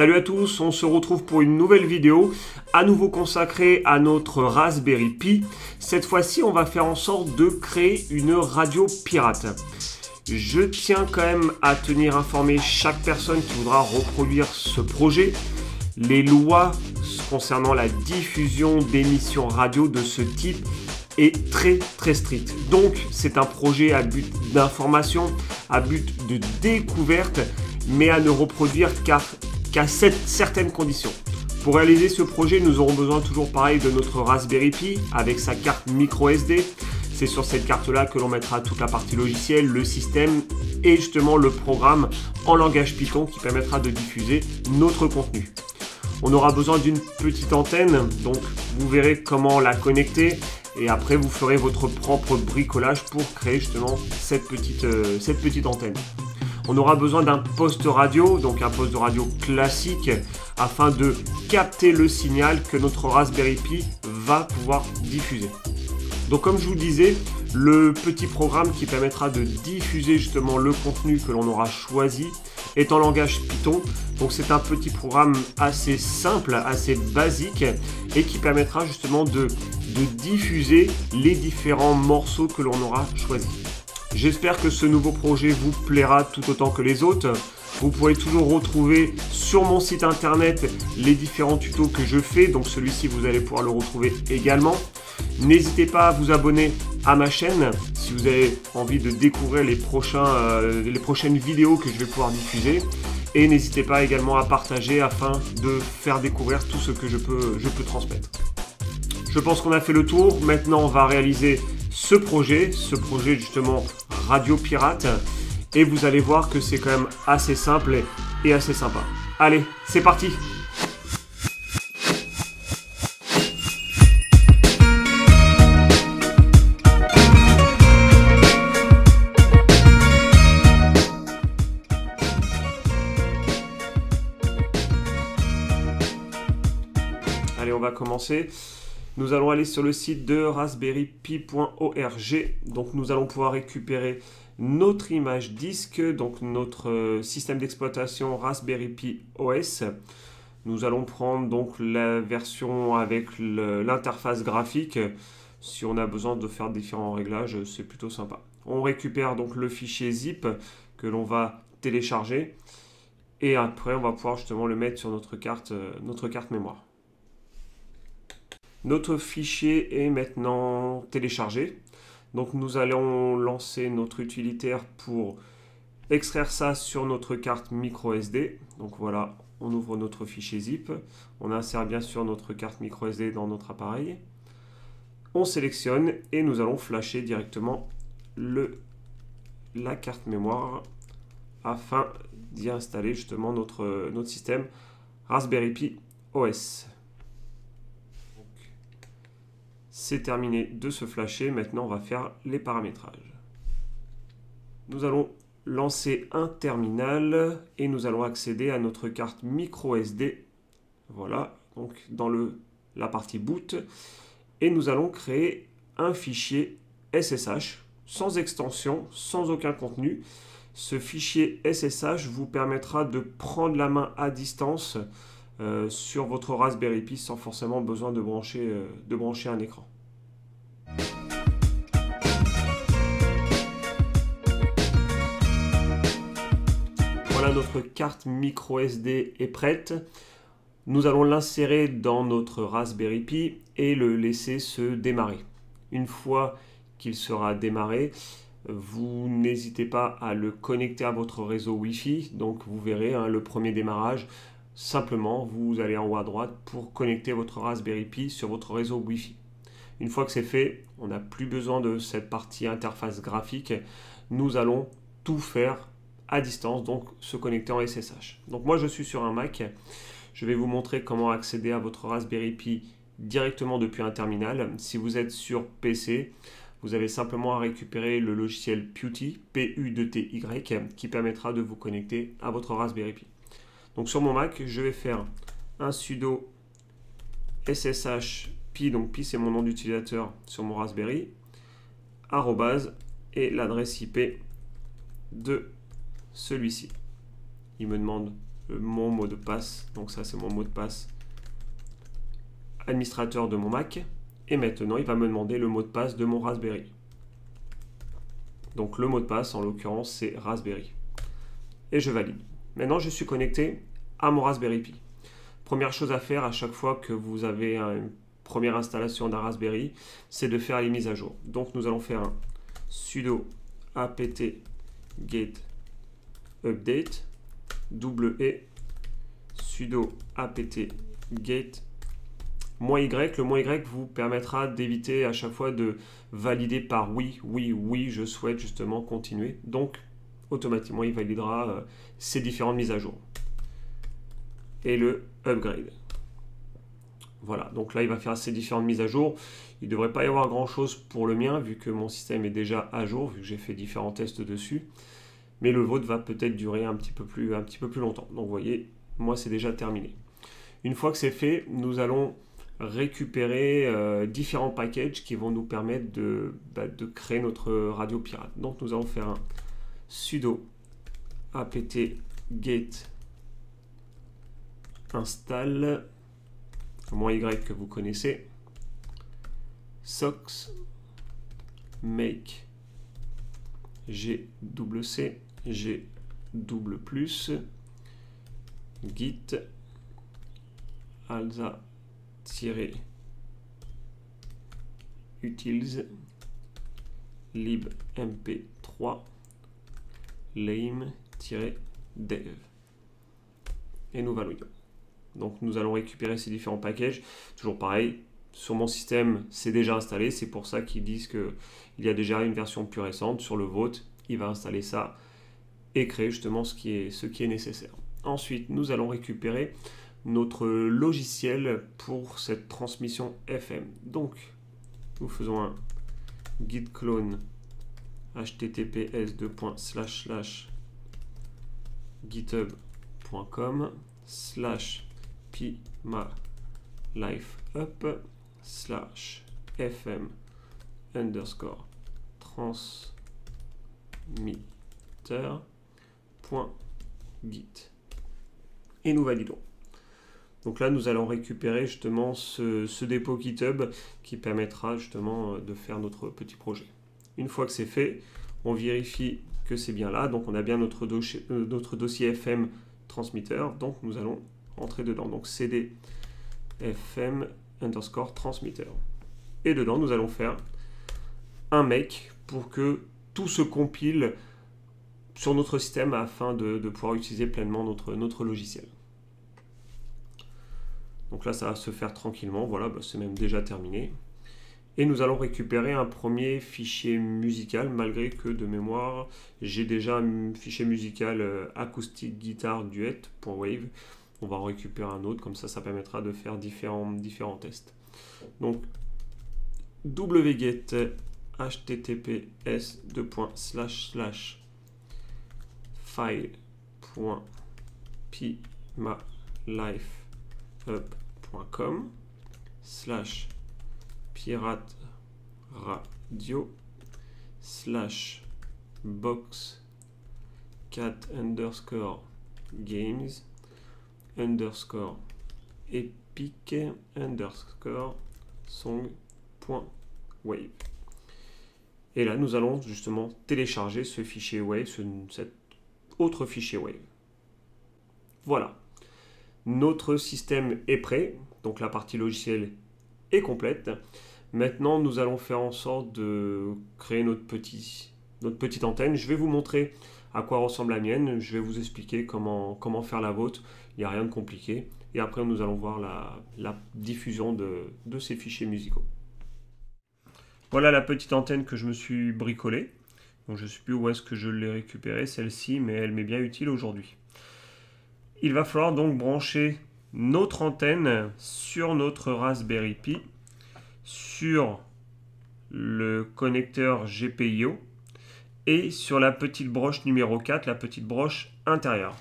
Salut à tous, on se retrouve pour une nouvelle vidéo, à nouveau consacrée à notre Raspberry Pi. Cette fois-ci, on va faire en sorte de créer une radio pirate. Je tiens quand même à tenir informé chaque personne qui voudra reproduire ce projet. Les lois concernant la diffusion d'émissions radio de ce type est très stricte. Donc, c'est un projet à but d'information, à but de découverte, mais à ne reproduire qu'à certaines conditions. Pour réaliser ce projet, nous aurons besoin toujours pareil de notre Raspberry Pi avec sa carte micro SD. C'est sur cette carte-là que l'on mettra toute la partie logicielle, le système et justement le programme en langage Python qui permettra de diffuser notre contenu. On aura besoin d'une petite antenne, donc vous verrez comment la connecter et après vous ferez votre propre bricolage pour créer justement cette petite antenne. On aura besoin d'un poste radio, donc un poste de radio classique, afin de capter le signal que notre Raspberry Pi va pouvoir diffuser. Donc comme je vous disais, le petit programme qui permettra de diffuser justement le contenu que l'on aura choisi est en langage Python. Donc c'est un petit programme assez simple, assez basique et qui permettra justement de diffuser les différents morceaux que l'on aura choisis. J'espère que ce nouveau projet vous plaira tout autant que les autres. Vous pourrez toujours retrouver sur mon site internet les différents tutos que je fais. Donc celui-ci, vous allez pouvoir le retrouver également. N'hésitez pas à vous abonner à ma chaîne si vous avez envie de découvrir les prochaines vidéos que je vais pouvoir diffuser. Et n'hésitez pas également à partager afin de faire découvrir tout ce que je peux transmettre. Je pense qu'on a fait le tour. Maintenant, on va réaliser ce projet justement Radio Pirate. Et vous allez voir que c'est quand même assez simple et assez sympa. Allez, c'est parti! Allez, on va commencer. Nous allons aller sur le site de raspberrypi.org. Donc nous allons pouvoir récupérer notre image disque, donc notre système d'exploitation Raspberry Pi OS. Nous allons prendre donc la version avec l'interface graphique. Si on a besoin de faire différents réglages, c'est plutôt sympa. On récupère donc le fichier zip que l'on va télécharger. Et après, on va pouvoir justement le mettre sur notre carte mémoire. Notre fichier est maintenant téléchargé. Donc nous allons lancer notre utilitaire pour extraire ça sur notre carte micro SD. Donc voilà, on ouvre notre fichier zip. On insère bien sûr notre carte micro SD dans notre appareil. On sélectionne et nous allons flasher directement la carte mémoire afin d'y installer justement notre système Raspberry Pi OS. C'est terminé de se flasher. Maintenant, on va faire les paramétrages. Nous allons lancer un terminal et nous allons accéder à notre carte micro SD. Voilà, donc dans la partie boot. Et nous allons créer un fichier SSH sans extension, sans aucun contenu. Ce fichier SSH vous permettra de prendre la main à distance sur votre Raspberry Pi sans forcément besoin de brancher un écran. Voilà, notre carte micro SD est prête. Nous allons l'insérer dans notre Raspberry Pi et le laisser se démarrer. Une fois qu'il sera démarré, vous n'hésitez pas à le connecter à votre réseau Wi-Fi. Donc vous verrez le premier démarrage. Simplement, vous allez en haut à droite pour connecter votre Raspberry Pi sur votre réseau Wi-Fi. Une fois que c'est fait, on n'a plus besoin de cette partie interface graphique. Nous allons tout faire à distance, donc se connecter en SSH. Donc moi, je suis sur un Mac. Je vais vous montrer comment accéder à votre Raspberry Pi directement depuis un terminal. Si vous êtes sur PC, vous avez simplement à récupérer le logiciel PuTTY, P-U-T-Y, qui permettra de vous connecter à votre Raspberry Pi. Donc sur mon Mac, je vais faire un sudo ssh pi, donc pi c'est mon nom d'utilisateur sur mon Raspberry, arrobase et l'adresse IP de celui-ci. Il me demande mon mot de passe. Donc ça, c'est mon mot de passe administrateur de mon Mac. Et maintenant, il va me demander le mot de passe de mon Raspberry. Donc le mot de passe, en l'occurrence, c'est Raspberry. Et je valide. Maintenant, je suis connecté à mon Raspberry Pi. Première chose à faire à chaque fois que vous avez une première installation d'un Raspberry, c'est de faire les mises à jour. Donc nous allons faire un sudo apt-get update -e sudo apt-get -y. Le -y vous permettra d'éviter à chaque fois de valider par oui, je souhaite justement continuer. Donc automatiquement il validera ces différentes mises à jour. Et le upgrade. Voilà, donc là il va faire ces différentes mises à jour. Il ne devrait pas y avoir grand chose pour le mien vu que mon système est déjà à jour, vu que j'ai fait différents tests dessus. Mais le vôtre va peut-être durer un petit peu plus longtemps. Donc vous voyez, moi c'est déjà terminé. Une fois que c'est fait, nous allons récupérer différents packages qui vont nous permettre de créer notre radio pirate. Donc nous allons faire un sudo apt-get install -y que vous connaissez, sox make gc g git alza-utils libmp3 lame-dev et nous validons. Donc nous allons récupérer ces différents packages. Toujours pareil, sur mon système, c'est déjà installé. C'est pour ça qu'ils disent qu'il y a déjà une version plus récente. Sur le vôtre, il va installer ça et créer justement ce qui est nécessaire. Ensuite, nous allons récupérer notre logiciel pour cette transmission FM. Donc, nous faisons un git clone https://github.com/ pymalife-up/fm_transmitter.git et nous validons. Donc là, nous allons récupérer justement ce dépôt GitHub qui permettra justement de faire notre petit projet. Une fois que c'est fait, on vérifie que c'est bien là. Donc on a bien notre dossier FM transmitter. Donc nous allons rentrer dedans. Donc cd fm_transmitter. Et dedans, nous allons faire un make pour que tout se compile sur notre système afin de pouvoir utiliser pleinement notre logiciel. Donc là, ça va se faire tranquillement. Voilà, c'est même déjà terminé. Et nous allons récupérer un premier fichier musical, malgré que de mémoire, j'ai déjà un fichier musical acoustique guitare duet.wave. On va en récupérer un autre, comme ça permettra de faire différents tests. Donc, wget https://file.pymalife-up.com/ pirate radio /box cat_games _epic_song.wave. Et là, nous allons justement télécharger ce fichier Wave, cet autre fichier Wave. Voilà. Notre système est prêt. Donc la partie logicielle est complète. Maintenant, nous allons faire en sorte de créer notre petite antenne. Je vais vous montrer à quoi ressemble la mienne. Je vais vous expliquer comment faire la vôtre. Il n'y a rien de compliqué. Et après, nous allons voir la diffusion de ces fichiers musicaux. Voilà la petite antenne que je me suis bricolée. Donc, je ne sais plus où est-ce que je l'ai récupérée, celle-ci, mais elle m'est bien utile aujourd'hui. Il va falloir donc brancher notre antenne sur notre Raspberry Pi, sur le connecteur GPIO et sur la petite broche numéro 4, la petite broche intérieure.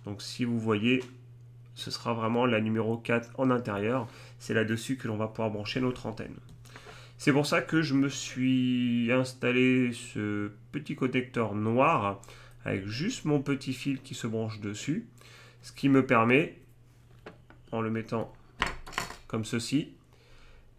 Donc si vous voyez, ce sera vraiment la numéro 4 en intérieur. C'est là-dessus que l'on va pouvoir brancher notre antenne. C'est pour ça que je me suis installé ce petit connecteur noir avec juste mon petit fil qui se branche dessus. Ce qui me permet, en le mettant comme ceci,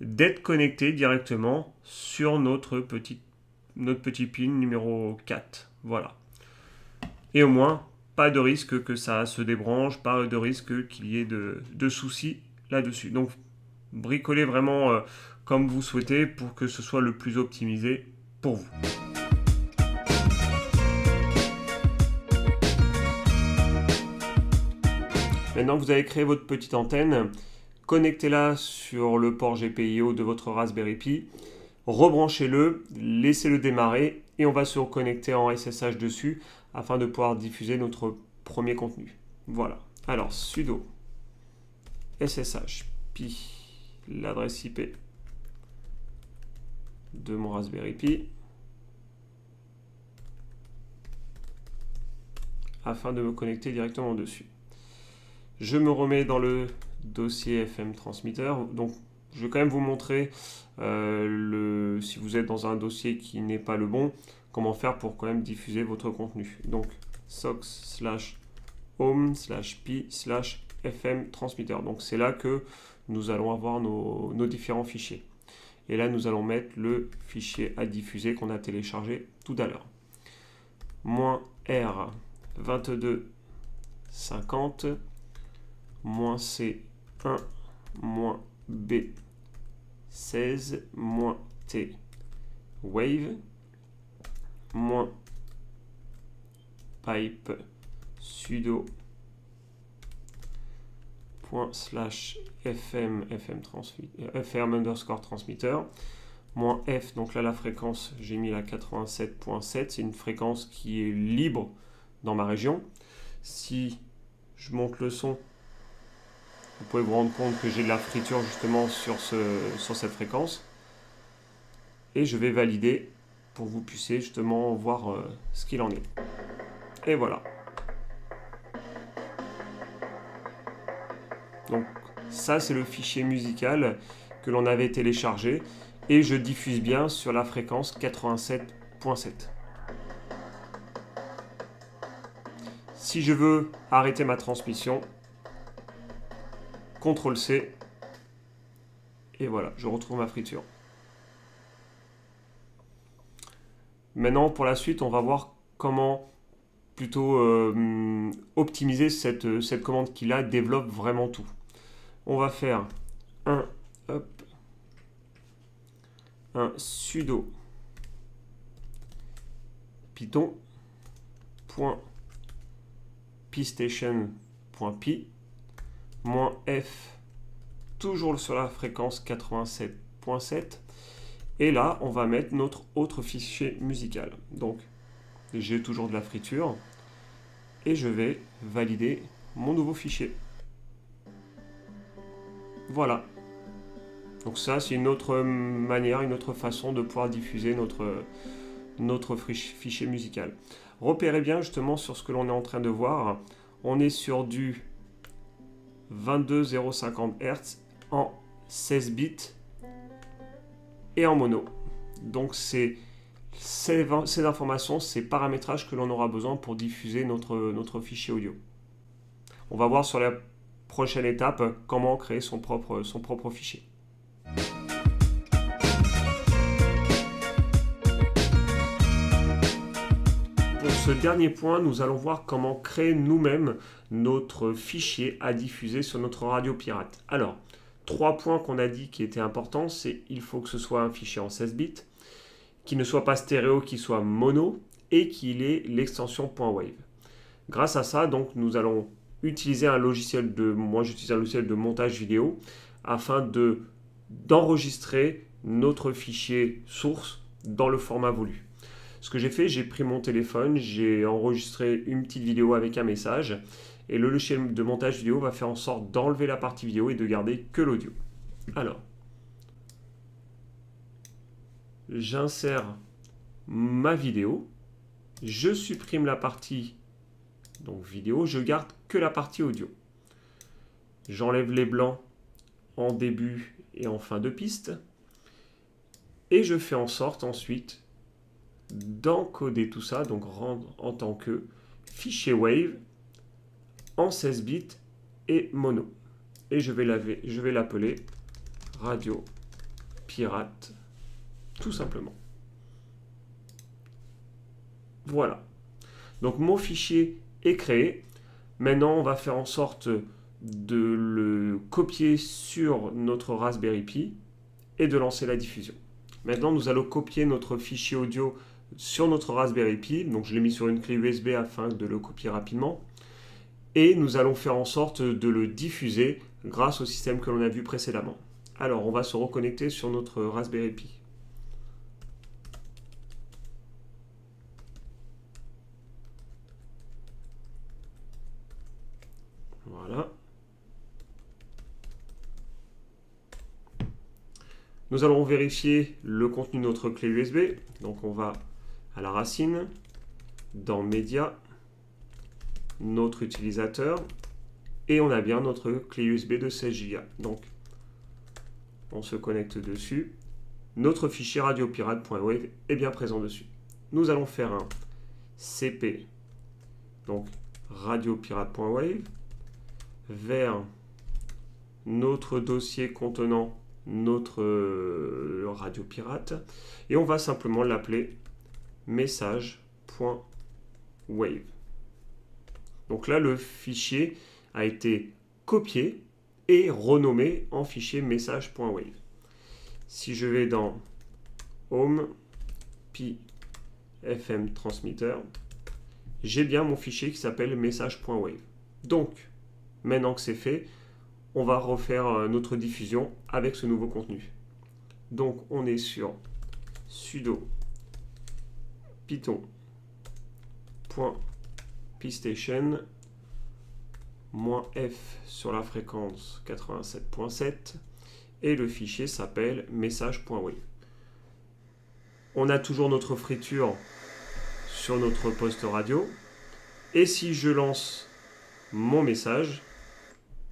d'être connecté directement sur notre petit pin numéro 4. Voilà. Et au moins, pas de risque que ça se débranche, pas de risque qu'il y ait de soucis là-dessus. Donc, bricolez vraiment comme vous souhaitez pour que ce soit le plus optimisé pour vous. Maintenant que vous avez créé votre petite antenne, connectez-la sur le port GPIO de votre Raspberry Pi, rebranchez-le, laissez-le démarrer et on va se reconnecter en SSH dessus afin de pouvoir diffuser notre premier contenu. Voilà. Alors, sudo SSH Pi, l'adresse IP de mon Raspberry Pi, afin de me connecter directement dessus. Je me remets dans le dossier FM transmetteur. Donc, je vais quand même vous montrer si vous êtes dans un dossier qui n'est pas le bon, comment faire pour quand même diffuser votre contenu. Donc, sox/home/pi/fm transmetteur. Donc, c'est là que nous allons avoir nos différents fichiers. Et là, nous allons mettre le fichier à diffuser qu'on a téléchargé tout à l'heure. -R 2250 -C1 -B16 -T wave -pipe sudo ./fm _transmitter -f, donc là la fréquence, j'ai mis la 87.7, c'est une fréquence qui est libre dans ma région. Si je monte le son, vous pouvez vous rendre compte que j'ai de la friture justement sur cette fréquence. Et je vais valider pour que vous puissiez justement voir ce qu'il en est. Et voilà. Donc ça, c'est le fichier musical que l'on avait téléchargé. Et je diffuse bien sur la fréquence 87.7. Si je veux arrêter ma transmission, CTRL-C, et voilà, je retrouve ma friture. Maintenant, pour la suite, on va voir comment plutôt optimiser cette commande qui là développe vraiment tout. On va faire un sudo python.pstation.py -f, toujours sur la fréquence 87.7, et là on va mettre notre autre fichier musical. Donc j'ai toujours de la friture et je vais valider mon nouveau fichier. Voilà. Donc ça, c'est une autre manière, une autre façon de pouvoir diffuser notre fichier musical. Repérez bien justement sur ce que l'on est en train de voir. On est sur du 22050 Hz en 16 bits et en mono. Donc c'est ces informations, ces paramétrages que l'on aura besoin pour diffuser notre fichier audio. On va voir sur la prochaine étape comment créer son propre fichier. Pour ce dernier point, nous allons voir comment créer nous-mêmes notre fichier à diffuser sur notre radio pirate. Alors, 3 points qu'on a dit qui étaient importants, c'est il faut que ce soit un fichier en 16 bits, qu'il ne soit pas stéréo, qu'il soit mono et qu'il ait l'extension .wave. Grâce à ça, donc, nous allons utiliser un logiciel moi j'utilise un logiciel de montage vidéo afin d'enregistrer notre fichier source dans le format voulu. Ce que j'ai fait, j'ai pris mon téléphone, j'ai enregistré une petite vidéo avec un message et le logiciel de montage vidéo va faire en sorte d'enlever la partie vidéo et de garder que l'audio. Alors, j'insère ma vidéo, je supprime la partie donc vidéo, je garde que la partie audio. J'enlève les blancs en début et en fin de piste et je fais en sorte ensuite d'encoder tout ça, donc rendre en tant que fichier wave en 16 bits et mono. Et je vais l'appeler Radio Pirate, tout simplement. Voilà. Donc mon fichier est créé. Maintenant, on va faire en sorte de le copier sur notre Raspberry Pi et de lancer la diffusion. Maintenant, nous allons copier notre fichier audio sur notre Raspberry Pi. Donc, je l'ai mis sur une clé USB afin de le copier rapidement. Et nous allons faire en sorte de le diffuser grâce au système que l'on a vu précédemment. Alors, on va se reconnecter sur notre Raspberry Pi. Voilà. Nous allons vérifier le contenu de notre clé USB. Donc on va à la racine, dans Média, notre utilisateur, et on a bien notre clé USB de 16 Go. Donc on se connecte dessus. Notre fichier radiopirate.wave est bien présent dessus. Nous allons faire un CP, donc radiopirate.wave, vers notre dossier contenant notre radio pirate et on va simplement l'appeler message.wave. Donc là, le fichier a été copié et renommé en fichier message.wave. Si je vais dans Home, Pi, FM Transmitter, j'ai bien mon fichier qui s'appelle message.wave. Donc, maintenant que c'est fait, on va refaire notre diffusion avec ce nouveau contenu. Donc, on est sur sudo python.pstation -f sur la fréquence 87.7 et le fichier s'appelle message.wave. On a toujours notre friture sur notre poste radio et si je lance mon message,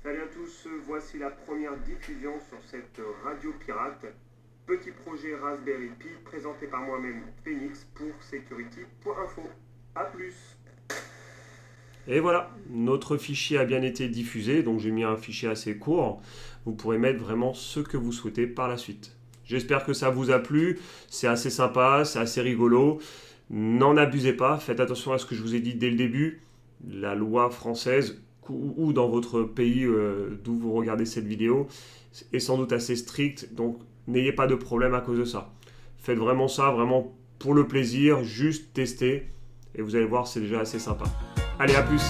salut à tous, voici la première diffusion sur cette radio pirate. Petit projet Raspberry Pi présenté par moi-même, Phoenix, pour security.info. A plus. Et voilà, notre fichier a bien été diffusé, donc j'ai mis un fichier assez court. Vous pourrez mettre vraiment ce que vous souhaitez par la suite. J'espère que ça vous a plu, c'est assez sympa, c'est assez rigolo. N'en abusez pas, faites attention à ce que je vous ai dit dès le début. La loi française ou dans votre pays d'où vous regardez cette vidéo est sans doute assez stricte, donc n'ayez pas de problème à cause de ça. Faites vraiment ça, vraiment pour le plaisir, juste tester, et vous allez voir, c'est déjà assez sympa. Allez, à plus!